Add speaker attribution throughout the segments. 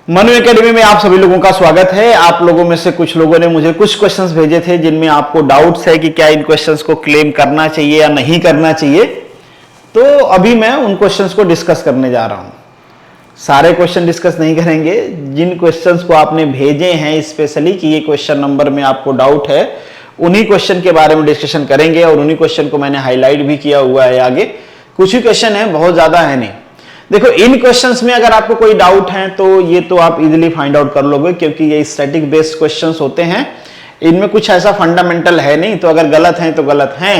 Speaker 1: Manu academy में आप सभी लोगों का स्वागत है। आप लोगों में से कुछ लोगों ने मुझे कुछ क्वेश्चंस भेजे थे जिनमें आपको डाउट्स है कि क्या इन क्वेश्चंस को क्लेम करना चाहिए या नहीं करना चाहिए। तो अभी मैं उन क्वेश्चंस को डिस्कस करने जा रहा हूं। सारे क्वेश्चन डिस्कस नहीं करेंगे, जिन क्वेश्चंस को आपने भेजे हैं स्पेशली कि ये क्वेश्चन नंबर में आपको डाउट है, उन्हीं क्वेश्चन के बारे में डिस्कशन करेंगे और उन्हीं क्वेश्चन को मैंने हाईलाइट भी किया हुआ है। आगे कुछ ही क्वेश्चन है, बहुत ज्यादा है नहीं। देखो, इन क्वेश्चंस में अगर आपको कोई डाउट है तो ये तो आप इजीली फाइंड आउट कर लोगे, क्योंकि ये स्टैटिक बेस्ड क्वेश्चंस होते हैं। इनमें कुछ ऐसा फंडामेंटल है नहीं, तो अगर गलत है तो गलत है,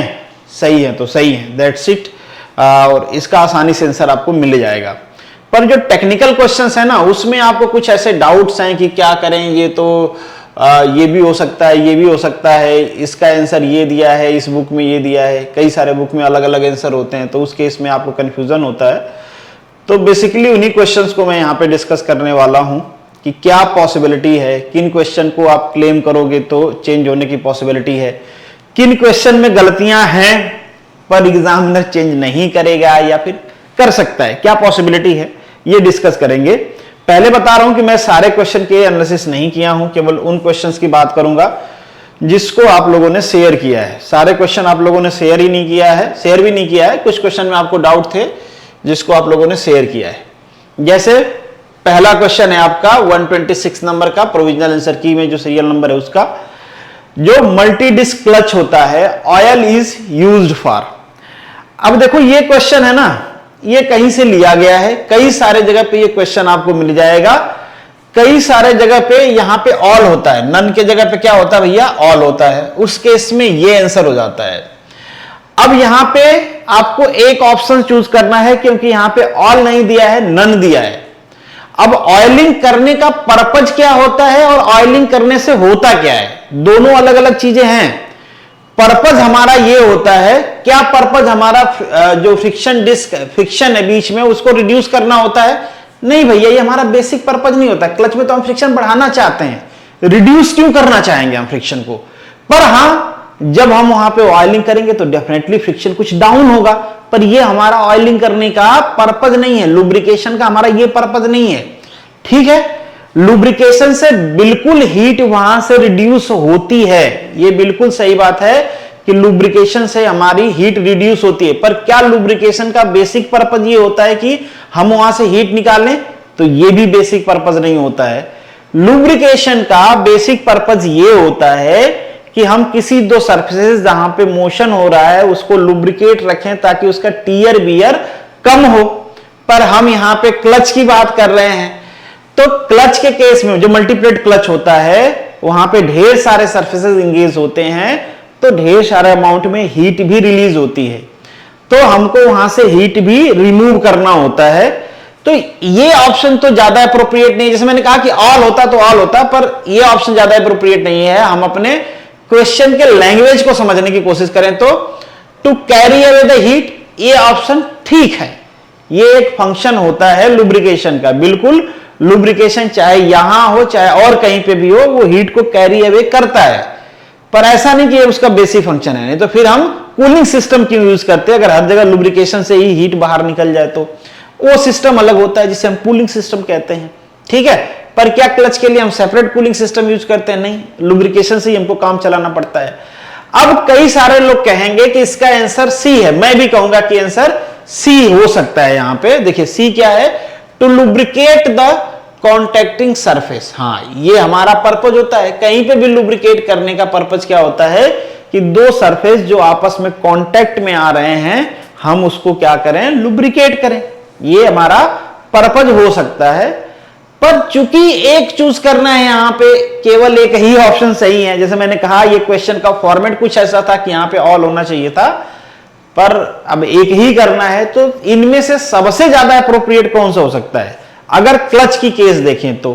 Speaker 1: सही है तो सही है, दैट्स इट। और इसका आसानी से आंसर आपको मिल जाएगा। पर जो टेक्निकल क्वेश्चंस है ना, उसमें आपको कुछ ऐसे डाउट्स हैं कि क्या करें, ये तो ये भी हो सकता है, ये भी हो सकता है, इसका आंसर ये दिया है, इस बुक में ये दिया है, कई सारे बुक में अलग अलग आंसर होते हैं, तो उस केस में आपको कंफ्यूजन होता है। तो बेसिकली उन्हीं क्वेश्चंस को मैं यहाँ पे डिस्कस करने वाला हूँ कि क्या पॉसिबिलिटी है, किन क्वेश्चन को आप क्लेम करोगे तो चेंज होने की पॉसिबिलिटी है, किन क्वेश्चन में गलतियां हैं पर एग्जामिनर चेंज नहीं करेगा या फिर कर सकता है, क्या पॉसिबिलिटी है, ये डिस्कस करेंगे। पहले बता रहा हूं कि मैं सारे क्वेश्चन के एनालिसिस नहीं किया हूं, केवल उन क्वेश्चंस की बात करूंगा जिसको आप लोगों ने शेयर किया है। सारे क्वेश्चन आप लोगों ने शेयर ही नहीं किया है, शेयर भी नहीं किया है। कुछ क्वेश्चन में आपको डाउट थे जिसको आप लोगों ने शेयर किया है। जैसे पहला क्वेश्चन है आपका 126 नंबर का, प्रोविजनल आंसर की में जो सीरियल नंबर है उसका, जो मल्टी डिस्क क्लच होता है, ऑयल इज यूज्ड फॉर। अब देखो, ये क्वेश्चन है ना, ये कहीं से लिया गया है, कई सारे जगह पे ये क्वेश्चन आपको मिल जाएगा। कई सारे जगह पे यहां पे ऑल होता है, नन के जगह पे क्या होता है भैया, ऑल होता है। उस केस में ये आंसर हो जाता है। अब यहां पे आपको एक ऑप्शन चूज करना है, क्योंकि यहां पे ऑल नहीं दिया है, नन दिया है। अब ऑयलिंग करने का पर्पज क्या होता है और ऑयलिंग करने से होता क्या है, दोनों अलग अलग चीजें हैं। पर्पज हमारा ये होता है, क्या पर्पज हमारा जो फ्रिक्शन है बीच में, उसको रिड्यूस करना होता है? नहीं भैया, ये हमारा बेसिक पर्पज नहीं होता। क्लच में तो हम फ्रिक्शन बढ़ाना चाहते हैं, रिड्यूस क्यों करना चाहेंगे हम फ्रिक्शन को? पर हां, जब हम वहां पे ऑयलिंग करेंगे तो डेफिनेटली फ्रिक्शन कुछ डाउन होगा, पर ये हमारा ऑयलिंग करने का पर्पज नहीं है, लुब्रिकेशन का हमारा ये पर्पज नहीं है। ठीक है, लुब्रिकेशन से बिल्कुल हीट वहां से रिड्यूस होती है, ये बिल्कुल सही बात है कि लुब्रिकेशन से हमारी हीट रिड्यूस होती है। पर क्या लुब्रिकेशन का बेसिक पर्पज ये होता है कि हम वहां से हीट निकालें? तो ये भी बेसिक पर्पज नहीं होता है। लुब्रिकेशन का बेसिक पर्पज ये होता है कि हम किसी दो सरफेसेस जहां पे मोशन हो रहा है उसको लुब्रिकेट रखें ताकि उसका टीयर बियर कम हो। पर हम यहां पे क्लच की बात कर रहे हैं, तो क्लच के केस में जो मल्टीप्लेट क्लच होता है, वहां पे ढेर सारे सरफेसेस इंगेज होते हैं, तो ढेर सारे अमाउंट में हीट भी रिलीज होती है, तो हमको वहां से हीट भी रिमूव करना होता है। तो ये ऑप्शन तो ज्यादा अप्रोप्रिएट नहीं है। जैसे मैंने कहा कि ऑल होता तो ऑल होता, पर ये ऑप्शन ज्यादा अप्रोप्रिएट नहीं है। हम अपने क्वेश्चन के लैंग्वेज को समझने की कोशिश करें तो to carry away the heat, ये ऑप्शन ठीक है। ये एक फंक्शन होता है लुब्रिकेशन का, बिल्कुल लुब्रिकेशन चाहे यहां हो चाहे और कहीं पे भी हो, वो हीट को कैरी अवे करता है। पर ऐसा नहीं कि उसका बेसिक फंक्शन है, नहीं तो फिर हम कूलिंग सिस्टम क्यों यूज करते हैं? अगर हर जगह लुब्रिकेशन से ही हीट बाहर निकल जाए तो वो सिस्टम अलग होता है जिसे हम कूलिंग सिस्टम कहते हैं। ठीक है, पर क्या क्लच के लिए हम सेपरेट कूलिंग सिस्टम यूज करते हैं? नहीं, लुब्रिकेशन से ही हमको काम चलाना पड़ता है। अब कई सारे लोग कहेंगे कि इसका आंसर सी है, मैं भी कहूंगा कि आंसर सी हो सकता है। यहां पे देखिए सी क्या है, to lubricate the contacting surface. हाँ, ये हमारा पर्पज होता है। कहीं पे भी लुब्रिकेट करने का पर्पज क्या होता है कि दो सरफेस जो आपस में कांटेक्ट में आ रहे हैं, हम उसको क्या करें, लुब्रिकेट करें। ये हमारा पर्पज हो सकता है। पर चूंकि एक चूज करना है, यहां पे केवल एक ही ऑप्शन सही है। जैसे मैंने कहा, ये क्वेश्चन का फॉर्मेट कुछ ऐसा था कि यहां पे ऑल होना चाहिए था, पर अब एक ही करना है, तो इनमें से सबसे ज्यादा अप्रोप्रिएट कौन सा हो सकता है? अगर क्लच की केस देखें तो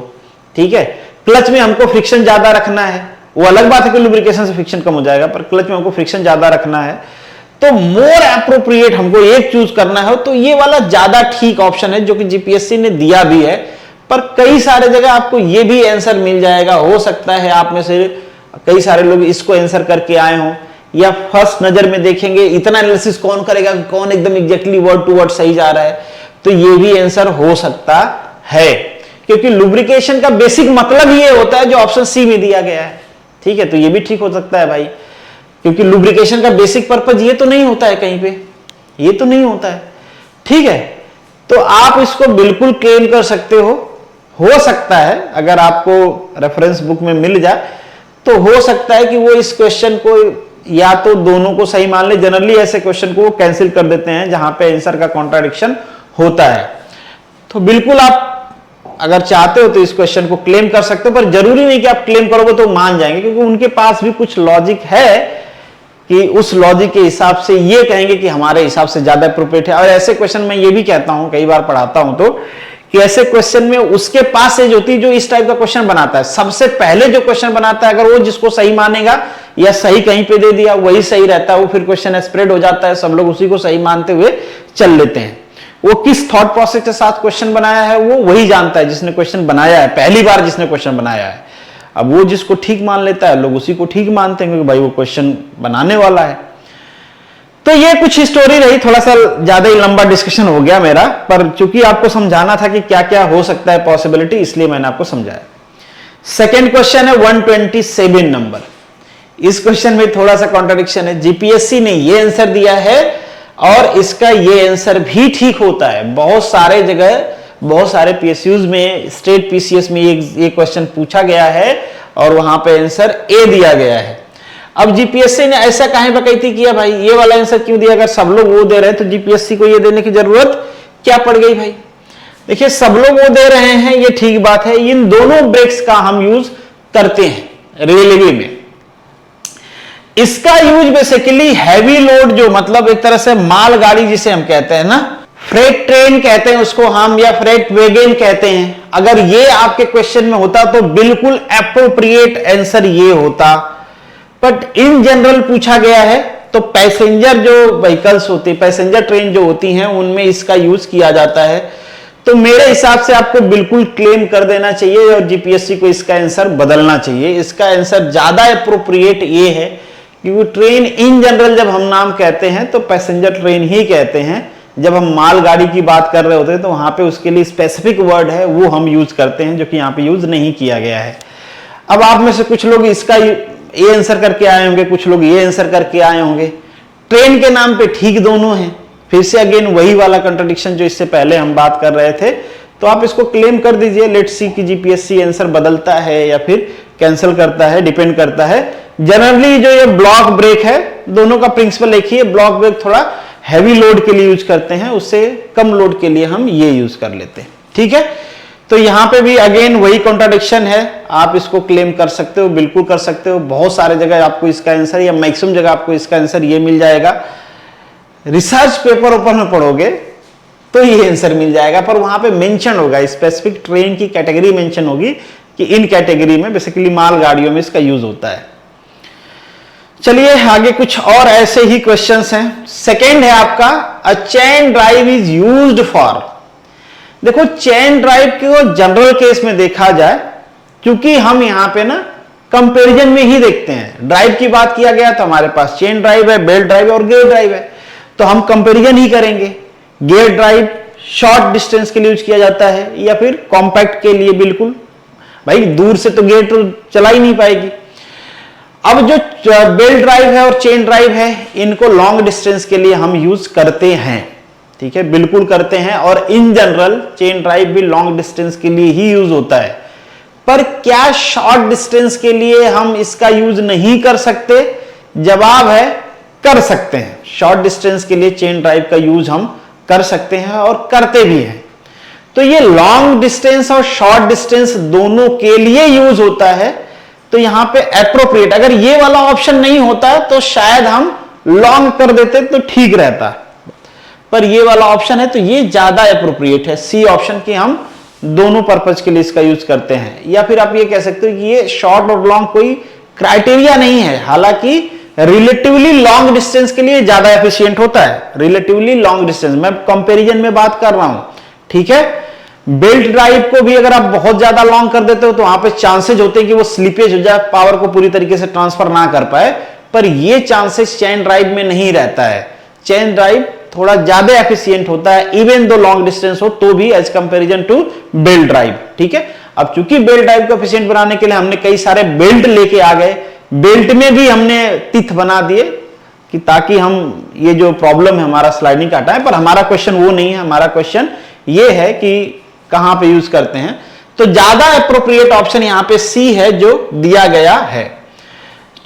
Speaker 1: ठीक है, क्लच में हमको फ्रिक्शन ज्यादा रखना है। वो अलग बात है कि लुब्रिकेशन से फ्रिक्शन कम हो जाएगा, पर क्लच में हमको फ्रिक्शन ज्यादा रखना है, तो मोर अप्रोप्रिएट हमको एक चूज करना है, तो ये वाला ज्यादा ठीक ऑप्शन है, जो कि जीपीएससी ने दिया भी है। पर कई सारे जगह आपको ये भी आंसर मिल जाएगा। हो सकता है आप में से कई सारे लोग इसको आंसर करके आए हों, या फर्स्ट नजर में देखेंगे, इतना एनालिसिस कौन करेगा, कौन एकदम एग्जैक्टली वर्ड टू वर्ड सही जा रहा है, तो ये भी आंसर हो सकता है। क्योंकि लुब्रिकेशन का बेसिक मतलब ये होता है जो ऑप्शन सी में दिया गया है। ठीक है, तो ये भी ठीक हो सकता है भाई, क्योंकि लुब्रिकेशन का बेसिक पर्पज ये तो नहीं होता है कहीं पे, ये तो नहीं होता है। ठीक है, तो आप इसको बिल्कुल क्लेम कर सकते हो सकता है अगर आपको रेफरेंस बुक में मिल जाए तो हो सकता है कि वो इस क्वेश्चन को या तो दोनों को सही मान ले। जनरली ऐसे क्वेश्चन को वो कैंसिल कर देते हैं जहां पे आंसर का कॉन्ट्राडिक्शन होता है। तो बिल्कुल आप अगर चाहते हो तो इस क्वेश्चन को क्लेम कर सकते हो, पर जरूरी नहीं कि आप क्लेम करोगे तो मान जाएंगे, क्योंकि उनके पास भी कुछ लॉजिक है कि उस लॉजिक के हिसाब से ये कहेंगे कि हमारे हिसाब से ज्यादा अप्रोप्रिएट है। और ऐसे क्वेश्चन में ये भी कहता हूं, कई बार पढ़ाता हूं तो, कि ऐसे क्वेश्चन में उसके पास एज होती है जो इस टाइप का क्वेश्चन बनाता है। सबसे पहले जो क्वेश्चन बनाता है, अगर वो जिसको सही मानेगा या सही कहीं पे दे दिया वही सही रहता है, वो फिर क्वेश्चन स्प्रेड हो जाता है, सब लोग उसी को सही मानते हुए चल लेते हैं। वो किस थॉट प्रोसेस के साथ क्वेश्चन बनाया है वो वही जानता है जिसने क्वेश्चन बनाया है, पहली बार जिसने क्वेश्चन बनाया है। अब वो जिसको ठीक मान लेता है, लोग उसी को ठीक मानते हैं, क्योंकि भाई वो क्वेश्चन बनाने वाला है। तो ये कुछ स्टोरी रही, थोड़ा सा ज्यादा ही लंबा डिस्कशन हो गया मेरा, पर चूंकि आपको समझाना था कि क्या क्या हो सकता है पॉसिबिलिटी, इसलिए मैंने आपको समझाया। सेकेंड क्वेश्चन है 127 नंबर। इस क्वेश्चन में थोड़ा सा कॉन्ट्रडिक्शन है। जीपीएससी ने ये आंसर दिया है और इसका ये आंसर भी ठीक होता है। बहुत सारे जगह, बहुत सारे पीएसयूज में, स्टेट पीसीएस में ये क्वेश्चन पूछा गया है और वहां पे आंसर ए दिया गया है। अब जीपीएससी ने ऐसा काहे बकैती किया भाई, ये वाला आंसर क्यों दिया? अगर सब लोग वो दे रहे हैं तो जीपीएससी को ये देने की जरूरत क्या पड़ गई भाई? देखिए, सब लोग वो दे रहे हैं, ये ठीक बात है। इन दोनों ब्रेक्स का हम यूज करते हैं रेलवे में। इसका यूज बेसिकली हैवी लोड, जो मतलब एक तरह से मालगाड़ी जिसे हम कहते हैं ना, फ्रेट ट्रेन कहते हैं उसको हम, या फ्रेट वैगन कहते हैं। अगर ये आपके क्वेश्चन में होता तो बिल्कुल एप्रोप्रिएट आंसर ये होता। बट इन जनरल पूछा गया है तो पैसेंजर जो व्हीकल्स होती है, पैसेंजर ट्रेन जो होती हैं, उनमें इसका यूज किया जाता है। तो मेरे हिसाब से आपको बिल्कुल क्लेम कर देना चाहिए और जीपीएससी को इसका आंसर बदलना चाहिए। इसका आंसर ज्यादा अप्रोप्रिएट ये है, क्योंकि ट्रेन इन जनरल जब हम नाम कहते हैं तो पैसेंजर ट्रेन ही कहते हैं। जब हम मालगाड़ी की बात कर रहे होते हैं तो वहां पे उसके लिए स्पेसिफिक वर्ड है, वो हम यूज करते हैं, जो कि यहाँ पे यूज नहीं किया गया है। अब आप में से कुछ लोग इसका ये आंसर करके आए होंगे, कुछ लोग ये आंसर करके आए होंगे। ट्रेन के नाम पे ठीक दोनों हैं। फिर से अगेन वही वाला कंट्रडिक्शन जो इससे पहले हम बात कर रहे थे। तो आप इसको क्लेम कर दीजिए। लेट्स सी कि जीपीएससी आंसर बदलता है या फिर कैंसिल करता है, डिपेंड करता है। जनरली जो ये ब्लॉक ब्रेक है, दोनों का प्रिंसिपल एक ही है। ब्लॉक ब्रेक थोड़ा हैवी लोड के लिए यूज करते हैं, उससे कम लोड के लिए हम ये यूज कर लेते हैं। ठीक है, तो यहां पे भी अगेन वही कॉन्ट्राडिक्शन है। आप इसको क्लेम कर सकते हो, बिल्कुल कर सकते हो। बहुत सारे जगह आपको इसका आंसर, या मैक्सिमम जगह आपको इसका आंसर ये मिल जाएगा। रिसर्च पेपर ऊपर में पढ़ोगे तो ये आंसर मिल जाएगा, पर वहां पे मेंशन होगा, स्पेसिफिक ट्रेन की कैटेगरी मेंशन होगी कि इन कैटेगरी में बेसिकली मालगाड़ियों में इसका यूज होता है। चलिए आगे कुछ और ऐसे ही क्वेश्चंस हैं। सेकेंड है आपका, a chain drive is used for. देखो, चेन ड्राइव को जनरल केस में देखा जाए, क्योंकि हम यहां पे ना कंपैरिजन में ही देखते हैं। ड्राइव की बात किया गया तो हमारे पास चेन ड्राइव है, बेल्ट ड्राइव है और गियर ड्राइव है, तो हम कंपैरिजन ही करेंगे। गियर ड्राइव शॉर्ट डिस्टेंस के लिए यूज किया जाता है, या फिर कॉम्पैक्ट के लिए। बिल्कुल भाई, दूर से तो गियर तो चला ही नहीं पाएगी। अब जो बेल्ट ड्राइव है और चेन ड्राइव है, इनको लॉन्ग डिस्टेंस के लिए हम यूज करते हैं। ठीक है, बिल्कुल करते हैं। और इन जनरल चेन ड्राइव भी लॉन्ग डिस्टेंस के लिए ही यूज होता है। पर क्या शॉर्ट डिस्टेंस के लिए हम इसका यूज नहीं कर सकते? जवाब है, कर सकते हैं। शॉर्ट डिस्टेंस के लिए चेन ड्राइव का यूज हम कर सकते हैं और करते भी हैं। तो ये लॉन्ग डिस्टेंस और शॉर्ट डिस्टेंस दोनों के लिए यूज होता है। तो यहां पे एप्रोप्रिएट, अगर ये वाला ऑप्शन नहीं होता तो शायद हम लॉन्ग कर देते तो ठीक रहता, पर ये वाला ऑप्शन है तो ये ज्यादा एप्रोप्रिएट है। सी ऑप्शन की हम दोनों पर्पज के लिए इसका यूज करते हैं। या फिर आप ये कह सकते हो कि ये शॉर्ट और लॉन्ग कोई क्राइटेरिया नहीं है, हालांकि रिलेटिवली लॉन्ग डिस्टेंस के लिए ज्यादा एफिशिएंट होता है। रिलेटिवली लॉन्ग डिस्टेंस, मैं कंपैरिजन में बात कर रहा हूं। ठीक है, बेल्ट ड्राइव को भी अगर आप बहुत ज्यादा लॉन्ग कर देते हो तो वहां पे चांसेस होते हैं कि वो स्लीपेज हो जाए, पावर को पूरी तरीके से ट्रांसफर ना कर पाए, पर ये चांसेस चेन ड्राइव में नहीं रहता है। चेन ड्राइव थोड़ा ज्यादा एफिशिएंट होता है, इवन दो लॉन्ग डिस्टेंस हो तो भी, as comparison to belt drive. ठीक है, अब चूंकि बेल्ट ड्राइव को एफिशिएंट बनाने के लिए हमने कई सारे बेल्ट लेके आ गए, बेल्ट में भी हमने तिथ बना दिए कि ताकि हम ये जो प्रॉब्लम है हमारा स्लाइडिंग का हटाएं, पर हमारा क्वेश्चन वो नहीं है। हमारा क्वेश्चन ये है कि कहां पे यूज करते हैं, तो ज्यादा एप्रोप्रिएट ऑप्शन यहां पे सी है जो दिया गया है।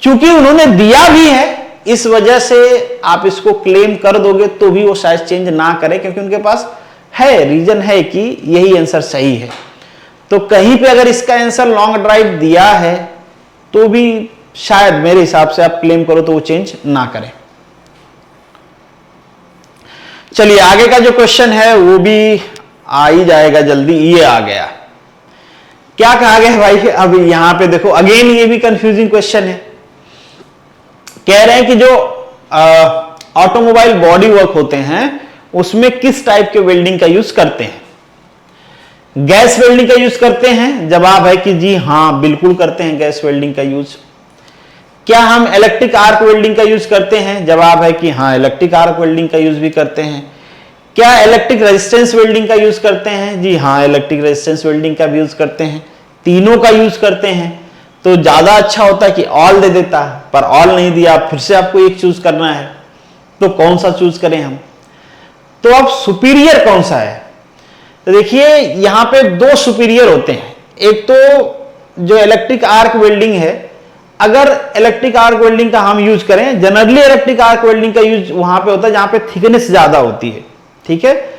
Speaker 1: चूंकि उन्होंने दिया भी है, इस वजह से आप इसको क्लेम कर दोगे तो भी वो शायद चेंज ना करे, क्योंकि उनके पास है, रीजन है कि यही आंसर सही है। तो कहीं पे अगर इसका आंसर लॉन्ग ड्राइव दिया है तो भी शायद मेरे हिसाब से आप क्लेम करो तो वो चेंज ना करें। चलिए आगे का जो क्वेश्चन है वो भी आ ही जाएगा जल्दी। ये आ गया, क्या कहा गया भाई? अब यहां पे देखो, अगेन ये भी कंफ्यूजिंग क्वेश्चन है। कह रहे हैं कि जो ऑटोमोबाइल बॉडी वर्क होते हैं उसमें किस टाइप के वेल्डिंग का यूज करते हैं? गैस वेल्डिंग का यूज करते हैं? जवाब है कि जी हां, बिल्कुल करते हैं गैस वेल्डिंग का यूज। क्या हम इलेक्ट्रिक आर्क वेल्डिंग का यूज करते हैं? जवाब है कि हां, इलेक्ट्रिक आर्क वेल्डिंग का यूज भी करते हैं। क्या इलेक्ट्रिक रेजिस्टेंस वेल्डिंग का यूज करते हैं? जी हां, इलेक्ट्रिक रेजिस्टेंस वेल्डिंग का भी यूज करते हैं। तीनों का यूज करते हैं। तो ज्यादा अच्छा होता कि ऑल दे देता, पर ऑल नहीं दिया, फिर से आपको एक चूज करना है, तो कौन सा चूज करें हम? तो अब सुपीरियर कौन सा है? तो देखिए यहां पे दो सुपीरियर होते हैं। एक तो जो इलेक्ट्रिक आर्क वेल्डिंग है, अगर इलेक्ट्रिक आर्क वेल्डिंग का हम यूज करें, जनरली इलेक्ट्रिक आर्क वेल्डिंग का यूज वहां पे होता है जहां पे थिकनेस ज्यादा होती है। ठीक है,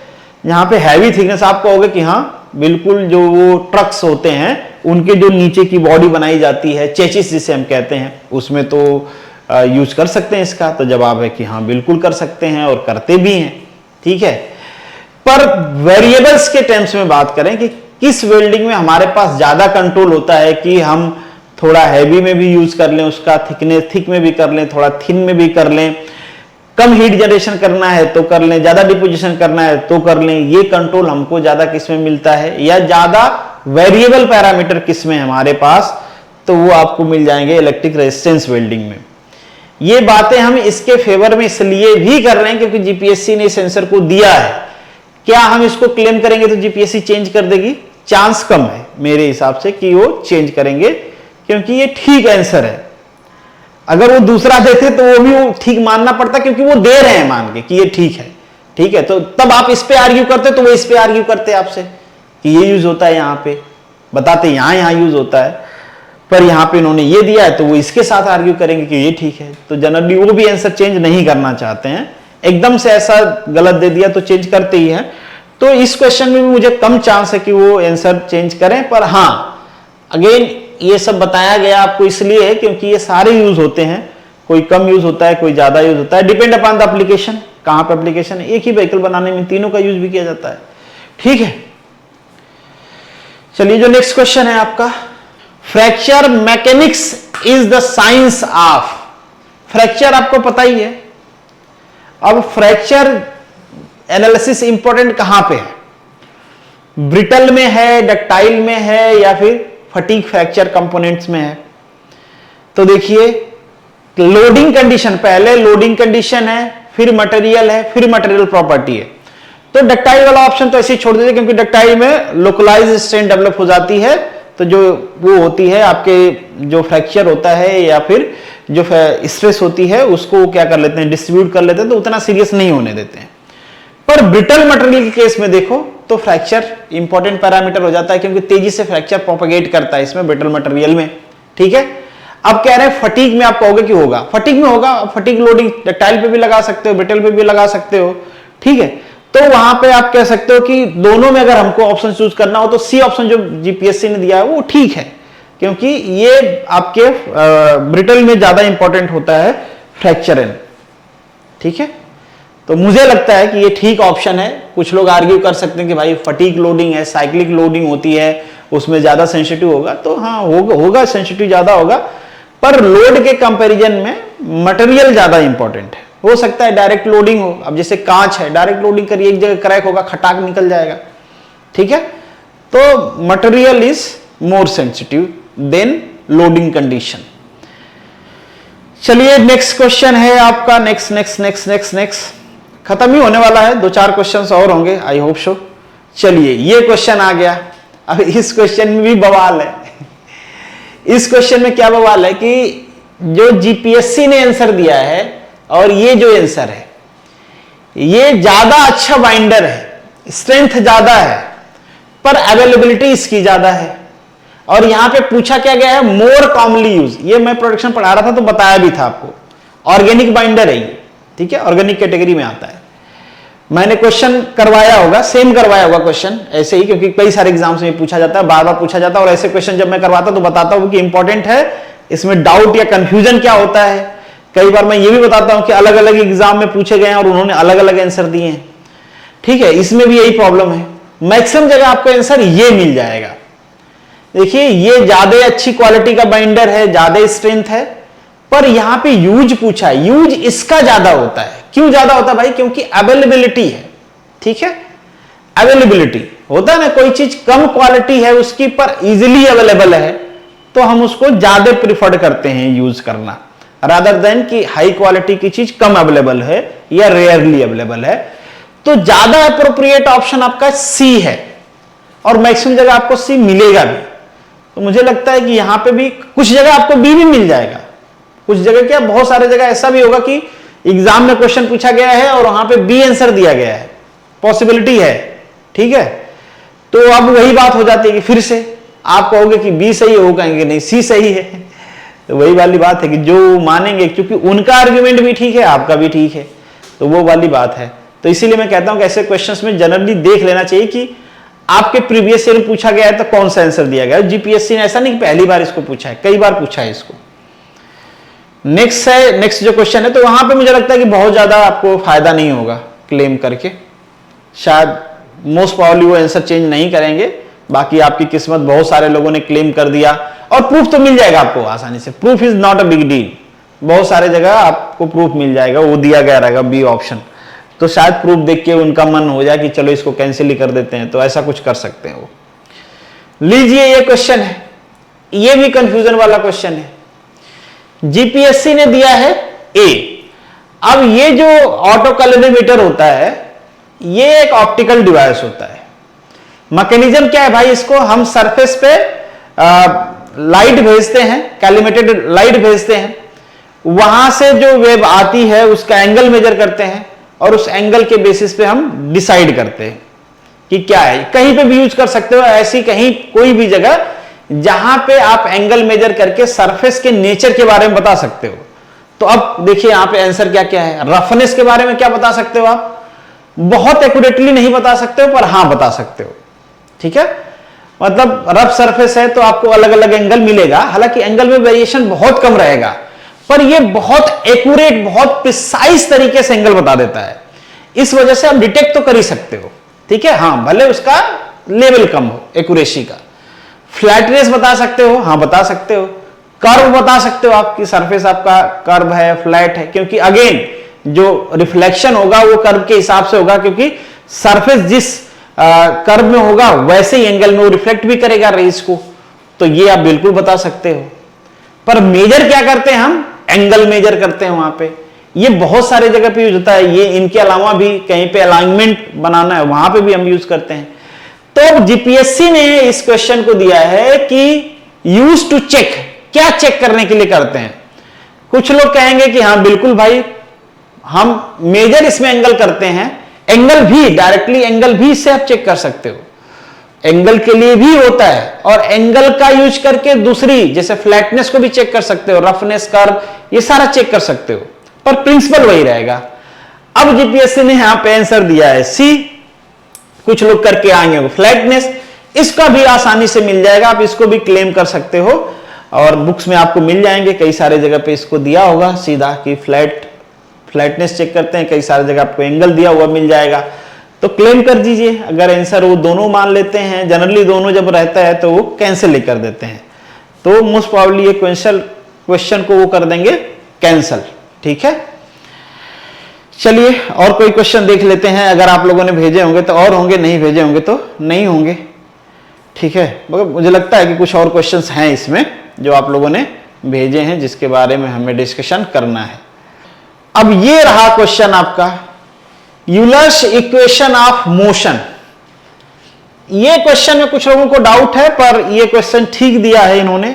Speaker 1: जहां पे हैवी थिकनेस आप कहोगे कि हाँ बिल्कुल, जो वो ट्रक्स होते हैं उनके जो नीचे की बॉडी बनाई जाती है, चेसिस जिसे हम कहते हैं, उसमें तो यूज कर सकते हैं इसका। तो जवाब है कि हाँ, बिल्कुल कर सकते हैं और करते भी हैं। ठीक है, पर वेरिएबल्स के टर्म्स में बात करें कि किस वेल्डिंग में हमारे पास ज्यादा कंट्रोल होता है कि हम थोड़ा हैवी में भी यूज कर लें उसका, थिकनेस थिक में भी कर लें, थोड़ा थिन में भी कर लें, कम हीट जनरेशन करना है तो कर लें, ज्यादा डिपोजिशन करना है तो कर लें। ये कंट्रोल हमको ज्यादा किस में मिलता है, या ज्यादा वेरिएबल पैरामीटर किस में है हमारे पास, तो वो आपको मिल जाएंगे इलेक्ट्रिक रेजिस्टेंस वेल्डिंग में। ये बातें हम इसके फेवर में इसलिए भी कर रहे हैं क्योंकि जीपीएससी ने इस आंसर को दिया है। क्या हम इसको क्लेम करेंगे तो जीपीएससी चेंज कर देगी? चांस कम है मेरे हिसाब से कि वो चेंज करेंगे, क्योंकि ये ठीक आंसर है। अगर वो दूसरा देते तो वो भी वो ठीक मानना पड़ता, क्योंकि वो दे रहे हैं मान के कि ये ठीक है। ठीक है, तो तब आप इस पे आर्ग्यू करते तो वो इस पे आर्ग्यू करते आपसे कि ये यूज होता है, यहां पे बताते यहां यूज होता है, पर यहां पे इन्होंने ये दिया है तो वो इसके साथ आर्ग्यू करेंगे कि ये ठीक है। तो जनरली वो भी आंसर चेंज नहीं करना चाहते हैं, एकदम से ऐसा गलत दे दिया तो चेंज करते ही हैं। तो इस क्वेश्चन में भी मुझे कम चांस है कि वो आंसर चेंज करें, पर हां अगेन ये सब बताया गया आपको इसलिए है क्योंकि ये सारे यूज होते हैं, कोई कम यूज होता है, कोई ज्यादा यूज होता है, डिपेंड अपॉन द एप्लीकेशन। कहां पर एप्लीकेशन, एक ही व्हीकल बनाने में तीनों का यूज भी किया जाता है। ठीक है, चलिए जो नेक्स्ट क्वेश्चन है आपका, fracture mechanics is the science of. Fracture आपको पता ही है। अब फ्रैक्चर एनालिसिस इंपॉर्टेंट कहां पे है? ब्रिटल में है, डक्टाइल में है, या फिर फटीग फ्रैक्चर कंपोनेंट्स में है? तो देखिए लोडिंग कंडीशन, पहले लोडिंग कंडीशन है, फिर मटेरियल है, फिर मटेरियल प्रॉपर्टी है। तो डक्टाइल वाला ऑप्शन तो ऐसे ही छोड़ दीजिए, क्योंकि डक्टाइल में लोकलाइज स्ट्रेन डेवलप हो जाती है। तो जो वो होती है आपके जो फ्रैक्चर होता है या फिर जो स्ट्रेस होती है उसको क्या कर लेते हैं, डिस्ट्रीब्यूट कर लेते हैं, तो उतना सीरियस नहीं होने देते हैं। पर ब्रिटल मटेरियल के केस में देखो तो फ्रैक्चर इंपॉर्टेंट पैरामीटर हो जाता है, क्योंकि तेजी से फ्रैक्चर प्रोपेगेट करता है इसमें ब्रिटल मटेरियल में। ठीक है, अब कह रहे हैं फटीग में आप कहोगे कि होगा, फटीग में होगा। फटीग लोडिंग डक्टाइल पे भी लगा सकते हो, ब्रिटल पे भी लगा सकते हो। ठीक है, तो वहां पे आप कह सकते हो कि दोनों में अगर हमको ऑप्शन चूज करना हो तो सी ऑप्शन जो जीपीएससी ने दिया है वो ठीक है, क्योंकि ये आपके ब्रिटल में ज्यादा इंपॉर्टेंट होता है फ्रैक्चर इन। ठीक है, तो मुझे लगता है कि ये ठीक ऑप्शन है। कुछ लोग आर्ग्यू कर सकते हैं कि भाई फटीग लोडिंग है, साइक्लिक लोडिंग होती है, उसमें ज्यादा सेंसिटिव होगा। तो हाँ होगा सेंसिटिव ज्यादा होगा, पर लोड के कंपैरिजन में मटेरियल ज्यादा इंपॉर्टेंट है। हो सकता है डायरेक्ट लोडिंग हो, अब जैसे कांच है, डायरेक्ट लोडिंग करिए एक जगह क्रैक होगा, खटाक निकल जाएगा। ठीक है, तो material is more sensitive then loading condition. चलिए नेक्स्ट क्वेश्चन है आपका, नेक्स्ट खत्म ही होने वाला है, 2-4 क्वेश्चंस और होंगे, आई होप सो। चलिए ये क्वेश्चन आ गया। अब इस क्वेश्चन में भी बवाल है। इस क्वेश्चन में क्या बवाल है कि जो जीपीएससी ने आंसर दिया है और ये जो आंसर है, ये ज्यादा अच्छा बाइंडर है, स्ट्रेंथ ज्यादा है, पर अवेलेबिलिटी इसकी ज्यादा है। और यहां पे पूछा क्या गया है, मोर कॉमनली यूज। ये मैं प्रोडक्शन पढ़ा रहा था तो बताया भी था आपको, ऑर्गेनिक बाइंडर है ये, ठीक है, ऑर्गेनिक कैटेगरी में आता है। मैंने क्वेश्चन करवाया होगा, सेम करवाया होगा क्वेश्चन ऐसे ही, क्योंकि कई सारे एग्जाम्स में पूछा जाता है, बार बार पूछा जाता है। और ऐसे क्वेश्चन जब मैं करवाता तो बताता हूं कि इंपॉर्टेंट है, इसमें डाउट या कंफ्यूजन क्या होता है। कई बार मैं ये भी बताता हूं कि अलग अलग एग्जाम में पूछे गए हैं और उन्होंने अलग अलग आंसर दिए हैं, ठीक है। इसमें भी यही प्रॉब्लम है, मैक्सिमम जगह आपको आंसर ये मिल जाएगा। देखिए ये ज्यादा अच्छी क्वालिटी का बाइंडर है, ज्यादा स्ट्रेंथ है, पर यहां पे यूज पूछा है, यूज इसका ज्यादा होता है। क्यों ज्यादा होता है भाई? क्योंकि अवेलेबिलिटी है, ठीक है। अवेलेबिलिटी होता है ना, कोई चीज कम क्वालिटी है उसकी पर इजीली अवेलेबल है, तो हम उसको ज्यादा प्रिफर करते हैं यूज करना, रादर देन कि हाई क्वालिटी की चीज कम अवेलेबल है या रेयरली अवेलेबल है। तो ज्यादा अप्रोप्रिएट ऑप्शन आपका सी है, और मैक्सिमम जगह आपको सी मिलेगा भी। तो मुझे लगता है कि यहां पे भी कुछ जगह आपको बी भी मिल जाएगा, कुछ जगह क्या, बहुत सारे जगह ऐसा भी होगा कि एग्जाम में क्वेश्चन पूछा गया है और वहां पे बी आंसर दिया गया है, पॉसिबिलिटी है, ठीक है। तो अब वही बात हो जाती है कि फिर से आप कहोगे कि बी सही है, वो कहेंगे नहीं सी सही है। तो वही वाली बात है कि जो मानेंगे, क्योंकि उनका आर्ग्यूमेंट भी ठीक है, आपका भी ठीक है, तो वो वाली बात है। तो इसीलिए मैं कहता हूं कि ऐसे क्वेश्चंस में जनरली देख लेना चाहिए कि आपके प्रीवियस ईयर में पूछा गया है तो कौन सा आंसर दिया गया है। जीपीएससी ने ऐसा नहीं कि पहली बार इसको पूछा है, कई बार पूछा है इसको। नेक्स्ट है, नेक्स्ट जो क्वेश्चन है, तो वहां पे मुझे लगता है कि बहुत ज्यादा आपको फायदा नहीं होगा क्लेम करके, शायद मोस्ट प्रोबेबली वो आंसर चेंज नहीं करेंगे। बाकी आपकी किस्मत, बहुत सारे लोगों ने क्लेम कर दिया, और प्रूफ तो मिल जाएगा आपको आसानी से। Proof is not a big deal, बहुत सारे जगह आपको प्रूफ मिल जाएगा, वो दिया गया रहेगा बी ऑप्शन, तो शायद प्रूफ देख के उनका मन हो जाए कि चलो इसको कैंसिल ही कर देते हैं, तो ऐसा कुछ कर सकते हैं वो। लीजिए ये क्वेश्चन है, ये भी कंफ्यूजन वाला क्वेश्चन है। जीपीएससी ने दिया है ए। अब ये जो ऑटो कैलोरीमीटर होता है, ये एक ऑप्टिकल डिवाइस होता है। मैकेनिज्म क्या है भाई, इसको हम सरफेस पे लाइट भेजते हैं, कैलोरीमीटेड लाइट भेजते हैं, वहां से जो वेव आती है उसका एंगल मेजर करते हैं, और उस एंगल के बेसिस पे हम डिसाइड करते हैं कि क्या है। कहीं पे भी यूज कर सकते हो, ऐसी कहीं कोई भी जगह जहां पे आप एंगल मेजर करके सरफेस के नेचर के बारे में बता सकते हो। तो अब देखिए यहां पे आंसर क्या क्या है। रफनेस के बारे में क्या बता सकते हो आप? बहुत एक्यूरेटली नहीं बता सकते हो, पर हां बता सकते हो, ठीक है। मतलब रफ सरफेस है तो आपको अलग अलग एंगल मिलेगा, हालांकि एंगल में वेरिएशन बहुत कम रहेगा, पर ये बहुत एक्यूरेट, बहुत प्रिसाइज तरीके से एंगल बता देता है। इस वजह से आप डिटेक्ट तो कर ही सकते हो, ठीक है। हां, भले उसका लेवल कम हो एक्यूरेसी का। फ्लैटनेस बता सकते हो, हां बता सकते हो। कर्व बता सकते हो, आपकी सरफेस आपका कर्व है, फ्लैट है, क्योंकि अगेन जो रिफ्लेक्शन होगा वो कर्व के हिसाब से होगा, क्योंकि सरफेस जिस कर्व में होगा वैसे ही एंगल में वो रिफ्लेक्ट भी करेगा रेज को। तो ये आप बिल्कुल बता सकते हो। पर मेजर क्या करते हैं हम? एंगल मेजर करते हैं वहां पे। ये बहुत सारे जगह पे यूज होता है। ये इनके अलावा भी कहीं पे अलाइनमेंट बनाना है, वहां पे भी हम यूज करते हैं। तो जीपीएससी ने इस क्वेश्चन को दिया है कि यूज टू चेक, क्या चेक करने के लिए करते हैं। कुछ लोग कहेंगे कि हाँ बिल्कुल भाई, हम मेजर इसमें एंगल करते हैं, एंगल भी डायरेक्टली एंगल भी इससे आप चेक कर सकते हो, एंगल के लिए भी होता है, और एंगल का यूज करके दूसरी जैसे फ्लैटनेस को भी चेक कर सकते हो, रफनेस, कर्व, ये सारा चेक कर सकते हो, पर प्रिंसिपल वही रहेगा। अब जीपीएससी ने यहां पे आंसर दिया है सी। कुछ लोग करके आएंगे फ्लैटनेस, इसका भी आसानी से मिल जाएगा, आप इसको भी क्लेम कर सकते हो, और बुक्स में आपको मिल जाएंगे, कई सारे जगह पे इसको दिया होगा सीधा कि फ्लैटनेस चेक करते हैं, कई सारे जगह आपको एंगल दिया हुआ मिल जाएगा, तो क्लेम कर दीजिए। अगर आंसर वो दोनों मान लेते हैं, जनरली दोनों जब रहता है तो वो कैंसिल ही कर देते हैं, तो मोस्ट प्रोबेबली ये क्वेश्चन को वो कर देंगे कैंसिल, ठीक है। चलिए और कोई क्वेश्चन देख लेते हैं। अगर आप लोगों ने भेजे होंगे तो और होंगे, नहीं भेजे होंगे तो नहीं होंगे, ठीक है। मगर मुझे लगता है कि कुछ और क्वेश्चंस हैं इसमें जो आप लोगों ने भेजे हैं, जिसके बारे में हमें डिस्कशन करना है। अब ये रहा क्वेश्चन आपका, यूलर्स इक्वेशन ऑफ मोशन। ये क्वेश्चन में कुछ लोगों को डाउट है, पर ये क्वेश्चन ठीक दिया है इन्होंने,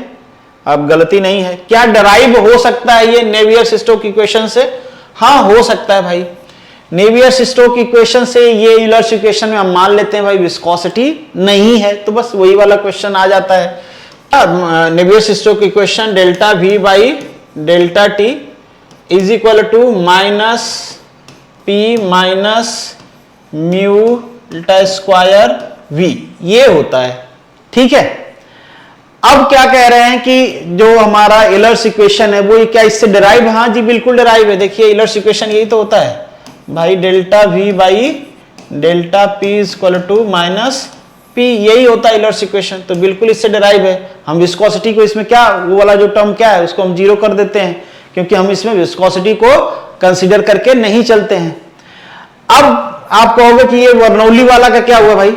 Speaker 1: अब गलती नहीं है। क्या डराइव हो सकता है ये नेवियर-स्टोक्स इक्वेशन से? हाँ, हो सकता है भाई। नेवियर-स्टोक्स इक्वेशन से ये यूलर्स इक्वेशन में हम मान लेते हैं भाई विस्कोसिटी नहीं है, तो बस वही वाला क्वेश्चन आ जाता है। Navier Stokes equation delta V by delta T is equal to minus P minus mu delta square V, ये होता है। ठीक है, अब क्या कह रहे हैं कि जो हमारा यूलर्स इक्वेशन है वो क्या इससे डिराइव? हाँ जी, बिल्कुल डिराइव है। देखिए यूलर्स इक्वेशन यही तो होता है भाई, delta V by delta P is equal to minus P, यही होता है यूलर्स इक्वेशन। तो बिल्कुल इससे डिराइव है। हम विस्कोसिटी को इसमें क्या, वो वाला जो टर्म क्या है उसको हम जीरो कर देते हैं, क्योंकि हम इसमें विस्कोसिटी को कंसीडर करके नहीं चलते हैं। अब आप कहोगे कि ये बर्नौली वाला का क्या हुआ भाई?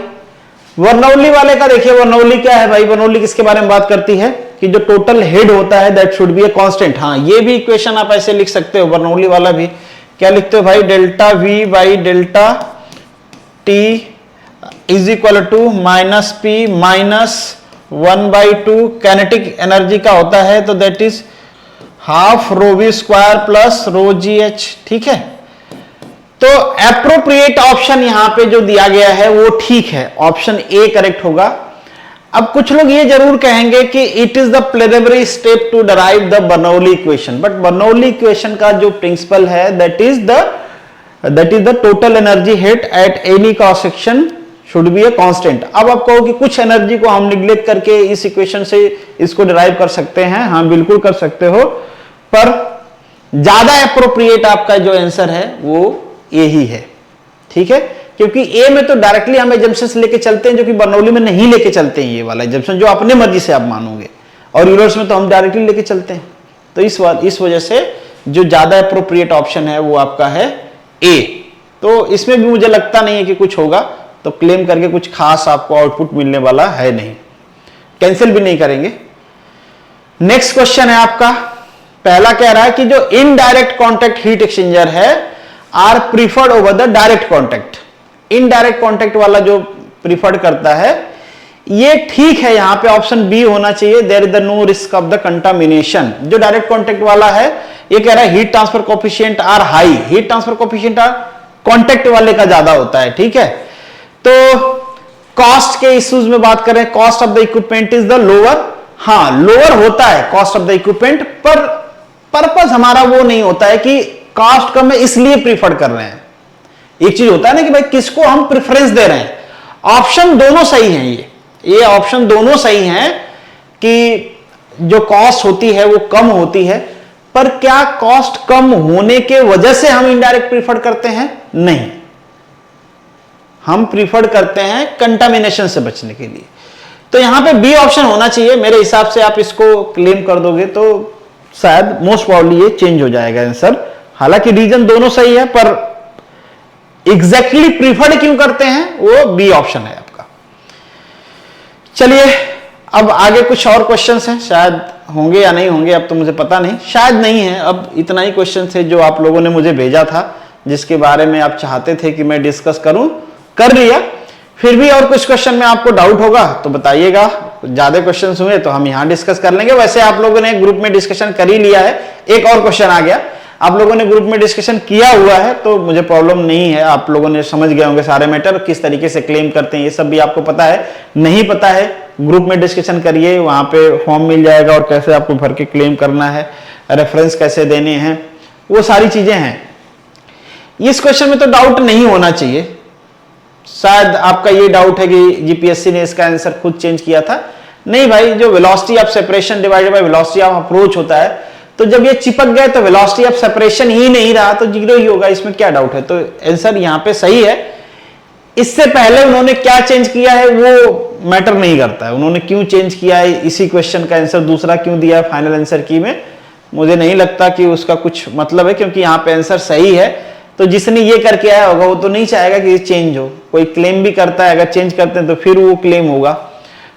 Speaker 1: बर्नौली वाले का देखिए, बर्नौली क्या है भाई? बर्नौली किसके बारे में बात करती है कि जो टोटल हेड होता है that should be a constant. हाँ, ये भी इक्वेशन आप ऐसे लिख सकते हो, बर्नौली वाला भी। क्या लिखते हो भाई? Delta V by delta T is equal to minus P minus 1/2 kinetic energy का होता है, तो that is half rho V square plus rho G H. ठीक है, तो एप्रोप्रिएट ऑप्शन यहां पे जो दिया गया है वो ठीक है, ऑप्शन ए करेक्ट होगा। अब कुछ लोग ये जरूर कहेंगे कि it is the preliminary step to derive the Bernoulli equation, but Bernoulli equation का जो प्रिंसिपल है that is the total energy head at any cross section should be a constant. अब आप कहो कि कुछ एनर्जी को हम निग्लेक्ट करके इस इक्वेशन से इसको डिराइव कर सकते हैं। हाँ, बिल्कुल कर सकते हो, पर ज्यादा एप्रोप्रिएट आपका जो आंसर है वो यही है। ठीक है, क्योंकि ए में तो डायरेक्टली हम एजम्पशन लेके चलते हैं, जो कि बर्नौली में नहीं लेके चलते हैं। ये वाला एजम्पशन जो अपने मर्जी से आप मानोगे, और यूलर्स में तो हम डायरेक्टली लेके चलते हैं। तो इस वजह से जो ज्यादा एप्रोप्रिएट ऑप्शन है वो आपका है ए। तो इसमें भी मुझे लगता नहीं है कि कुछ होगा, तो क्लेम करके कुछ खास आपको आउटपुट मिलने वाला है नहीं, कैंसिल भी नहीं करेंगे। नेक्स्ट क्वेश्चन है आपका, पहला कह रहा है कि जो इनडायरेक्ट कॉन्टैक्ट हीट एक्सचेंजर है are preferred over the direct contact. Indirect contact वाला जो प्रीफर्ड करता है ये ठीक है, यहां पे ऑप्शन बी होना चाहिए, there is the no risk of the contamination. जो डायरेक्ट कॉन्टैक्ट वाला है ये कह रहा है heat transfer coefficient are high, heat transfer coefficient are contact वाले का ज्यादा होता है। ठीक है, तो कॉस्ट के इश्यूज में बात करें, cost of the equipment is the lower. हाँ, लोअर होता है कॉस्ट ऑफ द इक्विपमेंट, पर पर्पस हमारा वो नहीं होता है कि कॉस्ट कम है इसलिए प्रीफर कर रहे हैं। एक चीज होता है ना कि भाई किसको हम प्रेफरेंस दे रहे हैं। ऑप्शन दोनों सही हैं, ये ऑप्शन दोनों सही हैं कि जो कॉस्ट होती है वो कम होती है, पर क्या कॉस्ट कम होने के वजह से हम इनडायरेक्ट प्रीफर करते हैं? नहीं, हम प्रीफर करते हैं कंटामिनेशन से बचने के लिए। तो यहां पे बी ऑप्शन होना चाहिए मेरे हिसाब से। आप इसको क्लेम कर दोगे तो शायद मोस्ट प्रॉब्ली ये चेंज हो जाएगा आंसर। हालांकि रीजन दोनों सही है, पर एग्जैक्टली प्रीफर्ड क्यों करते हैं वो बी ऑप्शन है आपका। चलिए अब आगे कुछ और क्वेश्चंस हैं, शायद होंगे या नहीं होंगे, अब तो मुझे पता नहीं, शायद नहीं है। अब इतना ही क्वेश्चन थे जो आप लोगों ने मुझे भेजा था, जिसके बारे में आप चाहते थे कि मैं डिस्कस करूं, कर लिया। फिर भी और कुछ क्वेश्चन में आपको डाउट होगा तो बताइएगा, ज्यादा क्वेश्चन हुए तो हम यहां डिस्कस कर लेंगे। वैसे आप लोगों ने ग्रुप में डिस्कशन कर ही लिया है, एक और क्वेश्चन आ गया, आप लोगों ने ग्रुप में डिस्कशन किया हुआ है तो मुझे प्रॉब्लम नहीं है, आप लोगों ने समझ गए होंगे सारे मैटर, किस तरीके से क्लेम करते हैं ये सब भी आपको पता है। नहीं पता है, ग्रुप में डिस्कशन करिए, वहां पे फॉर्म मिल जाएगा और कैसे आपको भर के क्लेम करना है, रेफरेंस कैसे देने हैं, वो सारी चीजें हैं। इस क्वेश्चन में तो डाउट नहीं होना चाहिए। शायद आपका ये डाउट है कि जीपीएससी ने इसका आंसर खुद चेंज किया था। नहीं भाई, जो velocity of separation divided by velocity of approach होता है, तो जब ये चिपक गए तो वेलोसिटी ऑफ सेपरेशन ही नहीं रहा तो जीरो ही होगा, इसमें क्या डाउट है। तो आंसर यहां पे सही है। इससे पहले उन्होंने क्या चेंज किया है वो मैटर नहीं करता है, उन्होंने क्यों चेंज किया है, इसी क्वेश्चन का आंसर दूसरा क्यों दिया है फाइनल आंसर की में, मुझे नहीं लगता कि उसका कुछ मतलब है, क्योंकि यहाँ पे आंसर सही है। तो जिसने ये करके आया होगा वो तो नहीं चाहेगा कि ये चेंज हो। कोई क्लेम भी करता है, अगर चेंज करते हैं तो फिर वो क्लेम होगा,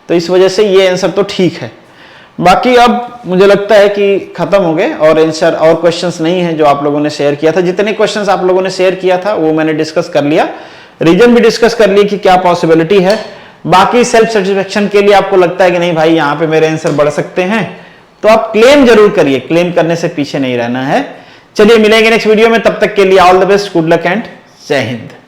Speaker 1: तो इस वजह से ये आंसर तो ठीक है। बाकी अब मुझे लगता है कि खत्म हो गए और आंसर और क्वेश्चंस नहीं है जो आप लोगों ने शेयर किया था। जितने क्वेश्चंस आप लोगों ने शेयर किया था वो मैंने डिस्कस कर लिया, रीजन भी डिस्कस कर लिए कि क्या पॉसिबिलिटी है। बाकी सेल्फ सेटिस्फेक्शन के लिए आपको लगता है कि नहीं भाई यहाँ पे मेरे आंसर बढ़ सकते हैं, तो आप क्लेम जरूर करिए, क्लेम करने से पीछे नहीं रहना है। चलिए मिलेंगे नेक्स्ट वीडियो में, तब तक के लिए all the best, good luck and जय हिंद।